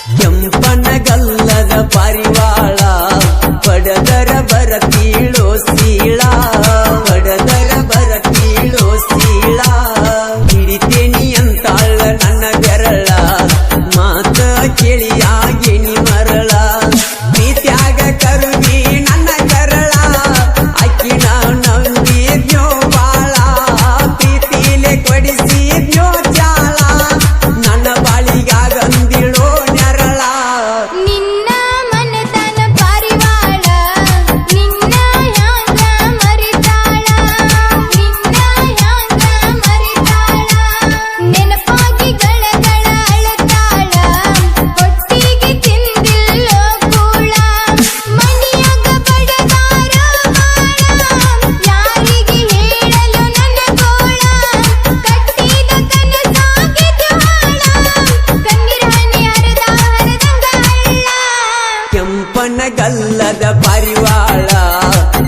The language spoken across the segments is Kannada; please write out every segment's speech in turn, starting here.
ಕೆಂಪನಗಲ್ಲದ ಪಾರಿವಾಳ ಪಡದರ ಬರತೀಳೋ ಸೀಳ ಪಡದರ ಬರತೀಳೋ ಸೀಳ ಹಿಡಿತೇನಿ ಅಂತಾಳ ನನ್ನ ಬೆರಳ ಮಾತ ಕೇಳಿಯಾಗಿನಿ ಮರಳ ಪ್ರೀತ್ಯಾಗ ಕರುವಿ ನನ್ನ ಕರಳ ಅಕ್ಕಿನ ನಂಬಿದ್ಯೋ ಬಾಳ ಪ್ರೀತಿಲೆ ಕೊಡಿಸಿದ್ಯೋ ಚಾಳ ನನ್ನ ಬಾಳಿಗಾಗಂದಿಳೋ ನೆರಳ ನಿನ್ನ ಮನತನ ಪಾರಿವಾಳ ನಿನ್ನ ಹ್ಯಾಂಗ ಮರಿತಾಳ ನಿನ್ನ ಹ್ಯಾಂಗ ಮರಿತಾಳ ನೆನಪಾಗಿ ಗಳಗಳ ಅಳತಾಳ ಹೊಟ್ಟಿಗೆ ತಿಂದಿಲ್ಲೋ ಕೂಳ ಮನಿಯಾಗ ಬಡದಾರ ಬಾಳ ಯಾರಿಗೆ ಹೇಳಲು ನನ್ನ ಗೋಳ ಕಟ್ಟಿದ ಕನಸಾಗಿದ್ದು ಹಾಳ ಕಣ್ಣೀರ ಹನಿ ಹರಿದ ಹರಿದಂಗ ಹಳ್ಳ ಕೆಂಪನಗಲ್ಲದ ಪಾರಿವಾಳ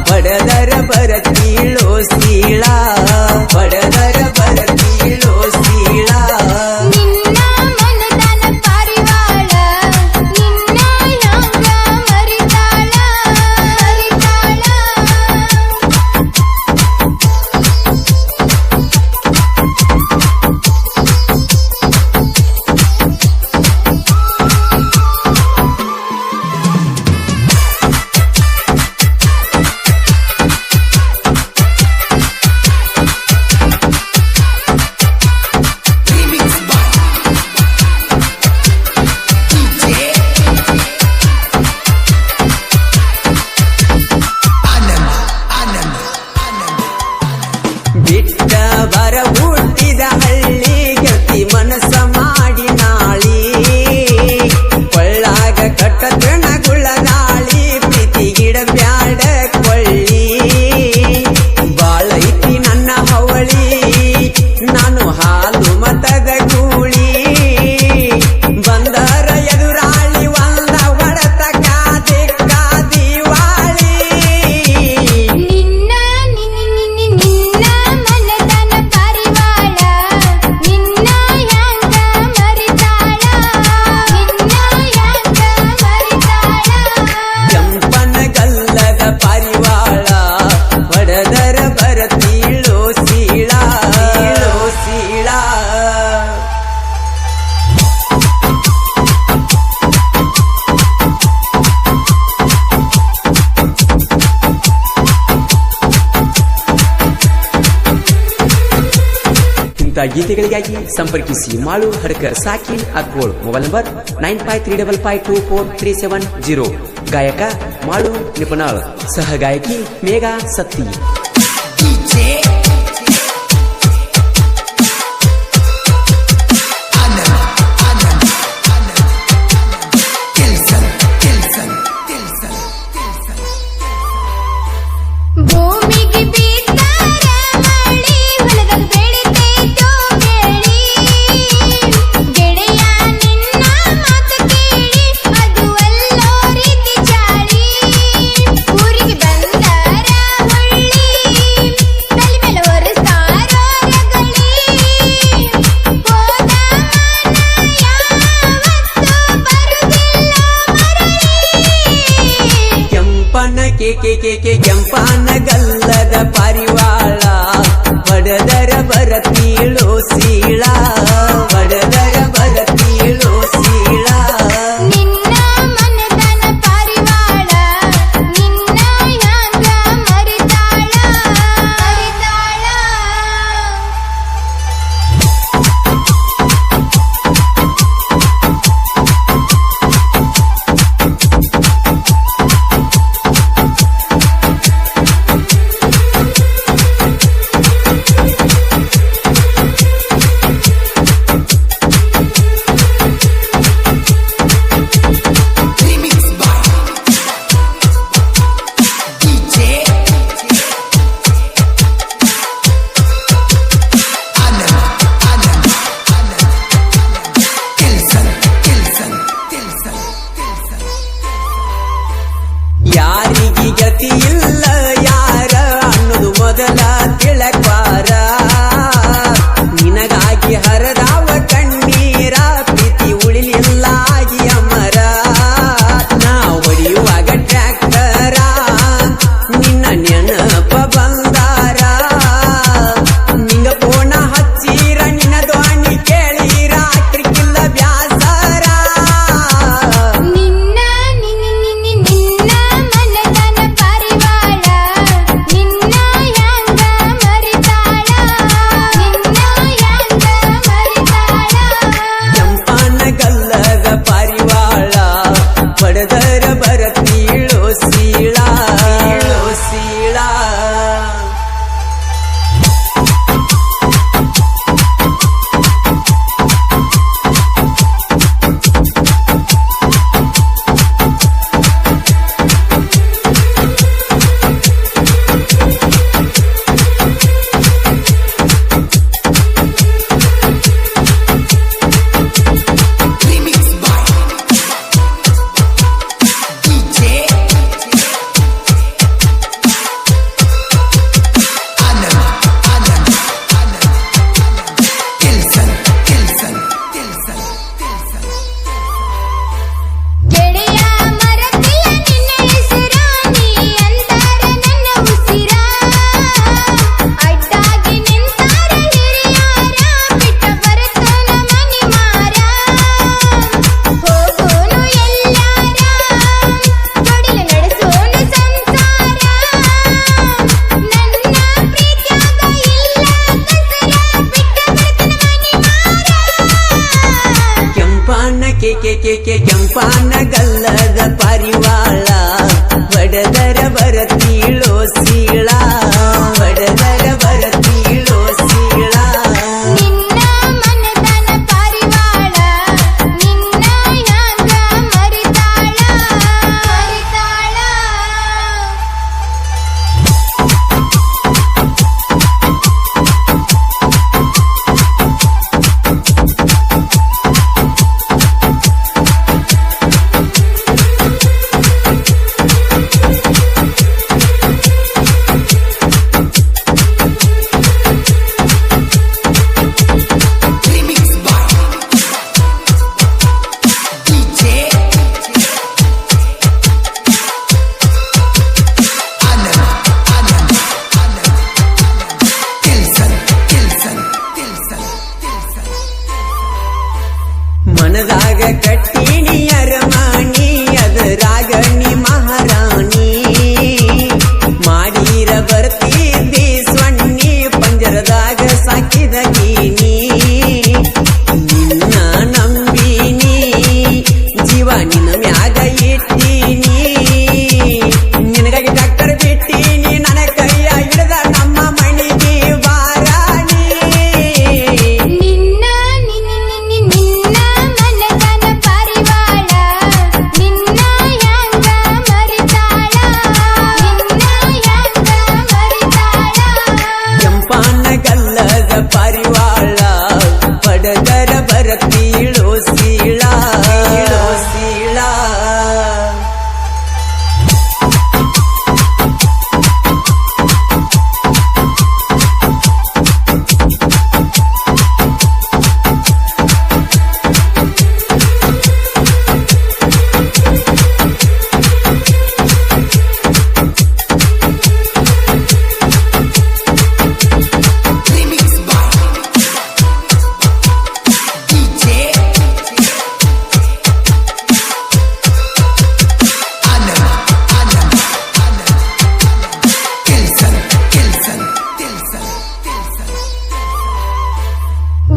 ಪಡದರ ಬರತೀಳೋ ಸೀಳ ಪಡದರ ಬರತೀಳೋ ಸೀಳ ನಿನ್ನ ಮನದನ ಪಾರಿವಾಳ ನಿನ್ನ ಹ್ಯಾಂಗ ಮರಿತಾಳ ಮರಿತಾಳ ಬಿಟ್ಟ ಬರ ಹುಟ್ಟಿದ ಹಳ್ಳಿ ಗತಿ ಮನಸ್ಸ ಮಾಡಿ ನಾಳಿ ಕೊಳ್ಳಾಗ ಕಟ್ಟತನ ಗುಳ್ಳನಾಳಿ ಪ್ರೀತಿ ಗಿಡ ಬ್ಯಾಡ ಕೊಳ್ಳಿ ಬಾಳೈತಿ ನನ್ನ ಹವಳಿ ನಾನು ಹಾಲು ಮತದ ಗೂಳಿ ಬಂದರ ಎದುರಾಳಿ ಒಂದ ಹೊಡೆತ ಕಾದಿ ಕಾದಿವಾಳಿ ನಿನ್ನ ನಿನ್ನ ಮನದನ ಪಾರಿವಾಳ ನಿನ್ನ ಹ್ಯಾಂಗ ಮರಿತಾಳ ನಿನ್ನ ಹ್ಯಾಂಗ ಮರಿತಾಳ ಕೆಂಪನಗಲ್ಲದ ಪಾರಿವಾಳ ಹೊಡೆದರ ಬರತೀಳೋ ಸೀಳ ಸೀಳ ಇಂಥ ಗೀತೆಗಳಿಗಾಗಿ ಸಂಪರ್ಕಿಸಿ ಮಾಳು ಹಡ್ಕರ್ ಸಾಕಿನ್ ಅಕ್ಕೋಳ್ ಮೊಬೈಲ್ ನಂಬರ್ 9535524370 ಗಾಯಕ ಮಾಳು ನಿಪುಣಾಳ್ ಸಹ ಗಾಯಕಿ ಮೇಘಾ ಸತ್ತಿ ಭೂಮಿಗೆ ಬಿದ್ದಾರ ಮಳಿ ಹೊಲದಾಗ ಬೆಳಿತೈತೋ ಬೆಳಿ ಗೆಳೆಯ ನಿನ್ನ ಮಾತು ಕೇಳಿ ಅದು ಅಲ್ಲೋ ರೀತಿ ಚಾಳಿ ಊರಿಗೆ ಬಂದಾರ ಹೊಳ್ಳಿ ತಲೆ ಮೇಲೆ ಒರೆಸ್ತಾರೋ ರಗಳಿ ಹೋದ ಮನ ಯಾವತ್ತೂ ಬರುದಿಲ್ಲ ಮರಳಿ ಕೆಂಪನ ಕೆಂಪನಗಲ್ಲದ ಪಾರಿವಾಳ ಹೊಡೆದರ ಬರತೀಳೋ ಸೀಳ ಹೊಡೆದರ ಬರತೀಳೋ ಸೀಳ ನಿನ್ನ ಮನದನ ಪಾರಿವಾಳ ನಿನ್ನ ಹ್ಯಾಂಗ ಮರಿತಾಳ ಮರಿತಾಳ ಕೆಂಪಾನ ಗಲ್ಲದ ಪಾರಿವಾಳ ಬಡದರ ಬರತೀಳೋ ಸೀಳ ಬಡದರ ಬರತೀಳೋ ಸೀಳ ನಿನ್ನ ಮನದನ ಪಾರಿವಾಳ ನಿನ್ನ ಹ್ಯಾಂಗ ಮರಿತಾಳ ಮರಿತಾಳ ಮನದಾಗ ಕಟ್ಟಿನಿ ಅರಮಾಣಿ ಅದರಾಗ ನೀ ಮಹಾರಾಣಿ ಮಾಡೀರ ಬರ್ತಿದ್ದಿ ಸ್ವಣ್ಣಿ ಪಂಜರದಾಗ ಸಾಕಿದ ಗೀನಿ ನಿನ್ನ ನಂಬಿನಿ ಜೀವ ನಿನ್ನ ಮ್ಯಾಗ ಇಟ್ಟೀನಿ ನಿನಗಾಗಿ ಡಾಕ್ಟರ್ ಬಿಟ್ಟೀನಿ ನನ್ನ ಕೈಯ ಹಿಡಿದ ನಮ್ಮ ಮಣಿಗೆ ಬಾರಾಣಿ ನಿನ್ನ ನಿನ್ನ ಮನದನ ಪಾರಿವಾಳ ನಿನ್ನ ಹ್ಯಾಂಗ ಮರಿತಾಳ ನಿನ್ನ ಹ್ಯಾಂಗ ಮರಿತಾಳ ಕೆಂಪಾನ ಗಲ್ಲದ ಪಾರಿವಾಳ ಪಡದರ ಬರತೀಳೋ ಸೀಳ ಸೀಳ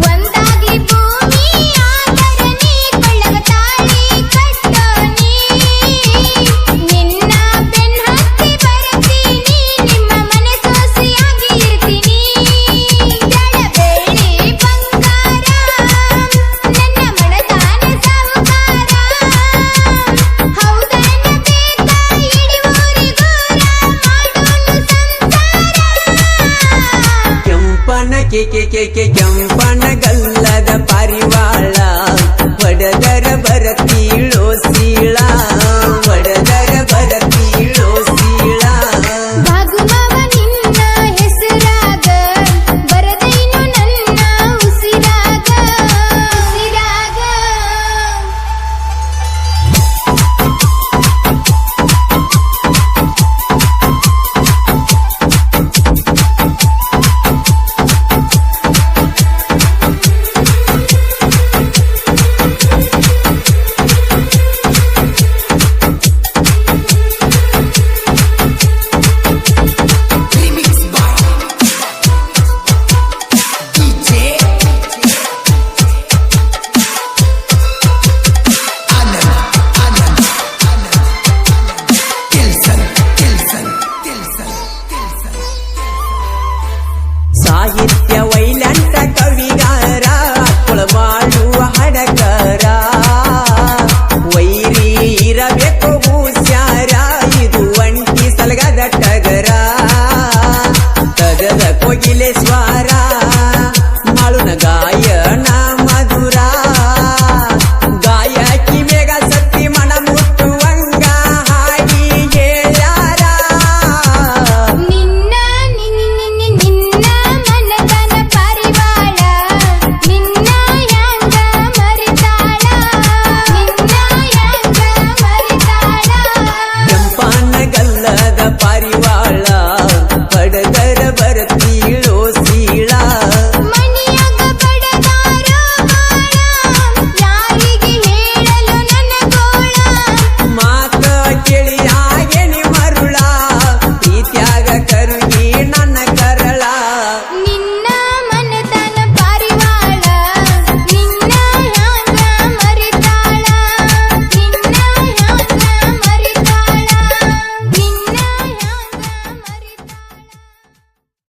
ಒಂದಾಗಿ ಭೂಮಿ ಆದರನಿ ಕೊಳ್ಳಗ ತಾಳಿ ಕಟ್ಟೋನಿ ನಿನ್ನ ಬೆನ್ನ ಹತ್ತಿ ಬರ್ತೀನಿ ನಿಮ್ಮ ಮನೆ ಸೊಸೆಯಾಗಿ ಇರ್ತೀನಿ ಬೆಳ್ಳಿ ಬಂಗಾರ ನನ್ನ ಮನದಾನ ಸಾಹುಕಾರ ಹೌದನ ಬೇಕಾ ಇಡೀ ಊರಿಗೂರ ಮಾಡೋನು ಸಂಸಾರ ಕೆಂಪನ ಕೆಂಪ